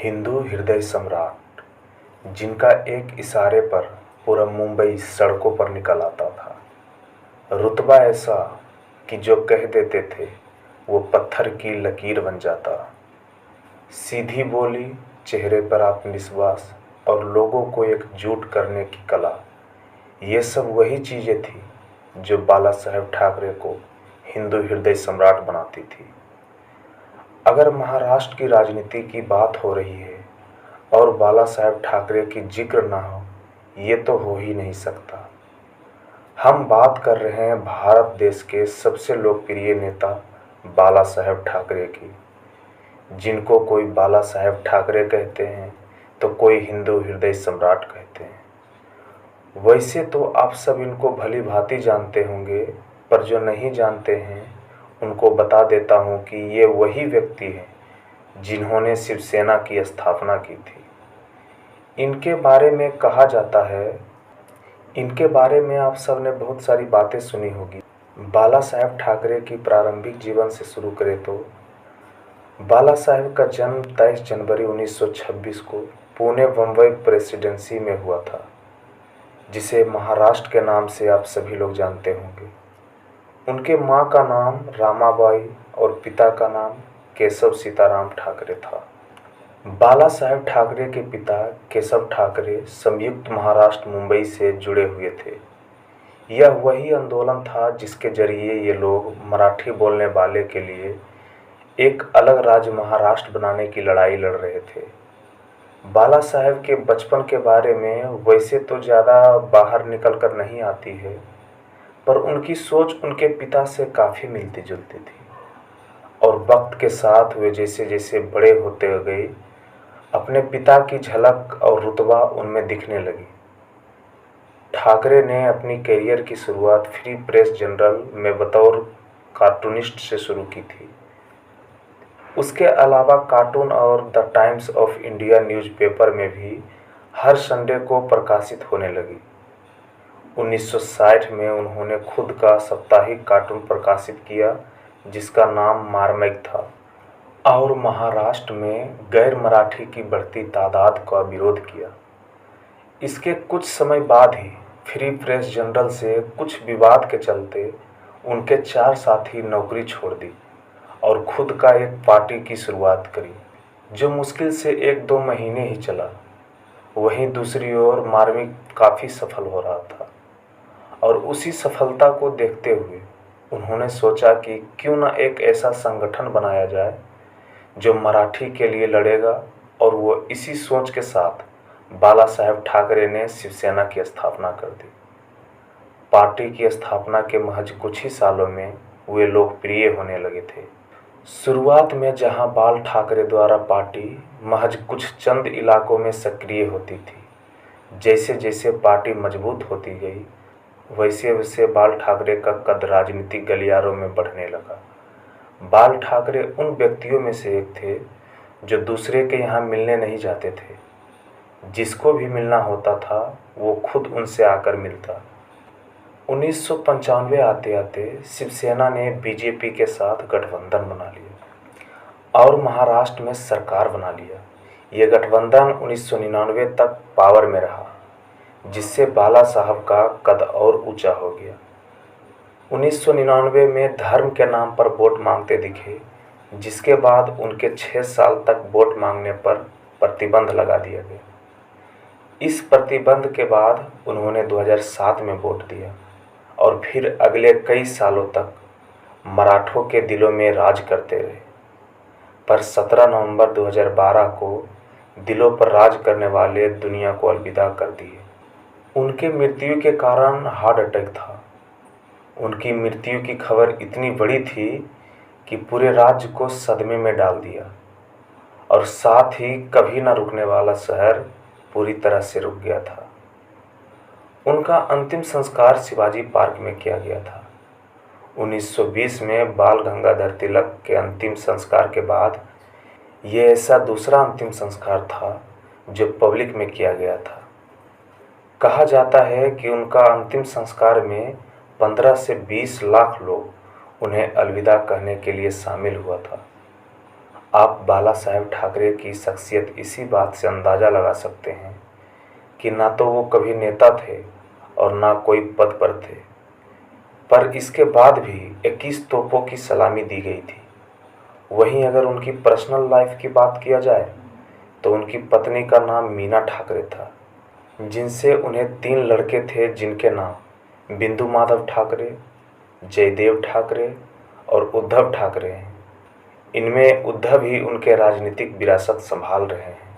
हिंदू हृदय सम्राट, जिनका एक इशारे पर पूरा मुंबई सड़कों पर निकल आता था। रुतबा ऐसा कि जो कह देते थे वो पत्थर की लकीर बन जाता। सीधी बोली, चेहरे पर आत्मविश्वास और लोगों को एकजुट करने की कला, ये सब वही चीज़ें थी जो बाला साहेब ठाकरे को हिंदू हृदय सम्राट बनाती थी। अगर महाराष्ट्र की राजनीति की बात हो रही है और बाला साहेब ठाकरे की जिक्र ना हो, ये तो हो ही नहीं सकता। हम बात कर रहे हैं भारत देश के सबसे लोकप्रिय नेता बाला साहेब ठाकरे की, जिनको कोई बाला साहेब ठाकरे कहते हैं तो कोई हिंदू हृदय सम्राट कहते हैं। वैसे तो आप सब इनको भली भांति जानते होंगे, पर जो नहीं जानते हैं उनको बता देता हूँ कि ये वही व्यक्ति हैं जिन्होंने शिवसेना की स्थापना की थी। इनके बारे में कहा जाता है, इनके बारे में आप सब ने बहुत सारी बातें सुनी होगी। बाला साहेब ठाकरे की प्रारंभिक जीवन से शुरू करें तो बाला साहेब का जन्म 23 जनवरी 1926 को पुणे बम्बई प्रेसिडेंसी में हुआ था, जिसे महाराष्ट्र के नाम से आप सभी लोग जानते होंगे। उनके मां का नाम रामाबाई और पिता का नाम केशव सीताराम ठाकरे था। बाला साहेब ठाकरे के पिता केशव ठाकरे संयुक्त महाराष्ट्र मुंबई से जुड़े हुए थे। यह वही आंदोलन था जिसके जरिए ये लोग मराठी बोलने वाले के लिए एक अलग राज्य महाराष्ट्र बनाने की लड़ाई लड़ रहे थे। बाला साहेब के बचपन के बारे में वैसे तो ज़्यादा बाहर निकल कर नहीं आती है, पर उनकी सोच उनके पिता से काफ़ी मिलती जुलती थी और वक्त के साथ वे जैसे जैसे बड़े होते गए, अपने पिता की झलक और रुतबा उनमें दिखने लगी। ठाकरे ने अपनी करियर की शुरुआत फ्री प्रेस जर्नल में बतौर कार्टूनिस्ट से शुरू की थी। उसके अलावा कार्टून और the times of India newspaper में भी हर संडे को प्रकाशित होने लगी। 1960 में उन्होंने खुद का साप्ताहिक कार्टून प्रकाशित किया जिसका नाम मार्मिक था और महाराष्ट्र में गैर मराठी की बढ़ती तादाद का विरोध किया। इसके कुछ समय बाद ही फ्री प्रेस जर्नल से कुछ विवाद के चलते उनके 4 साथी नौकरी छोड़ दी और खुद का एक पार्टी की शुरुआत करी, जो मुश्किल से 1-2 महीने ही चला। वहीं दूसरी ओर मार्मिक काफ़ी सफल हो रहा था और उसी सफलता को देखते हुए उन्होंने सोचा कि क्यों न एक ऐसा संगठन बनाया जाए जो मराठी के लिए लड़ेगा, और वो इसी सोच के साथ बाला साहेब ठाकरे ने शिवसेना की स्थापना कर दी। पार्टी की स्थापना के महज कुछ ही सालों में वे लोकप्रिय होने लगे थे। शुरुआत में जहां बाल ठाकरे द्वारा पार्टी महज कुछ चंद इलाकों में सक्रिय होती थी, जैसे जैसे पार्टी मजबूत होती गई वैसे वैसे बाल ठाकरे का कद राजनीतिक गलियारों में बढ़ने लगा। बाल ठाकरे उन व्यक्तियों में से एक थे जो दूसरे के यहाँ मिलने नहीं जाते थे। जिसको भी मिलना होता था वो खुद उनसे आकर मिलता। 1995 आते आते शिवसेना ने बीजेपी के साथ गठबंधन बना लिया और महाराष्ट्र में सरकार बना लिया। ये गठबंधन 1999 तक पावर में रहा, जिससे बाला साहब का कद और ऊंचा हो गया। 1999 में धर्म के नाम पर वोट मांगते दिखे, जिसके बाद उनके 6 साल तक वोट मांगने पर प्रतिबंध लगा दिया गया। इस प्रतिबंध के बाद उन्होंने 2007 में वोट दिया और फिर अगले कई सालों तक मराठों के दिलों में राज करते रहे, पर 17 नवंबर 2012 को दिलों पर राज करने वाले दुनिया को अलविदा कर दिए। उनके मृत्यु के कारण हार्ट अटैक था। उनकी मृत्यु की खबर इतनी बड़ी थी कि पूरे राज्य को सदमे में डाल दिया और साथ ही कभी न रुकने वाला शहर पूरी तरह से रुक गया था। उनका अंतिम संस्कार शिवाजी पार्क में किया गया था। 1920 में बाल गंगाधर तिलक के अंतिम संस्कार के बाद ये ऐसा दूसरा अंतिम संस्कार था जो पब्लिक में किया गया था। कहा जाता है कि उनका अंतिम संस्कार में 15 से 20 लाख लोग उन्हें अलविदा कहने के लिए शामिल हुआ था आप बाला साहेब ठाकरे की शख्सियत इसी बात से अंदाज़ा लगा सकते हैं कि ना तो वो कभी नेता थे और ना कोई पद पर थे, पर इसके बाद भी 21 तोपों की सलामी दी गई थी। वहीं अगर उनकी पर्सनल लाइफ की बात किया जाए तो उनकी पत्नी का नाम मीना ठाकरे था, जिनसे उन्हें 3 लड़के थे, जिनके नाम बिंदु माधव ठाकरे, जयदेव ठाकरे और उद्धव ठाकरे हैं। इनमें उद्धव ही उनके राजनीतिक विरासत संभाल रहे हैं।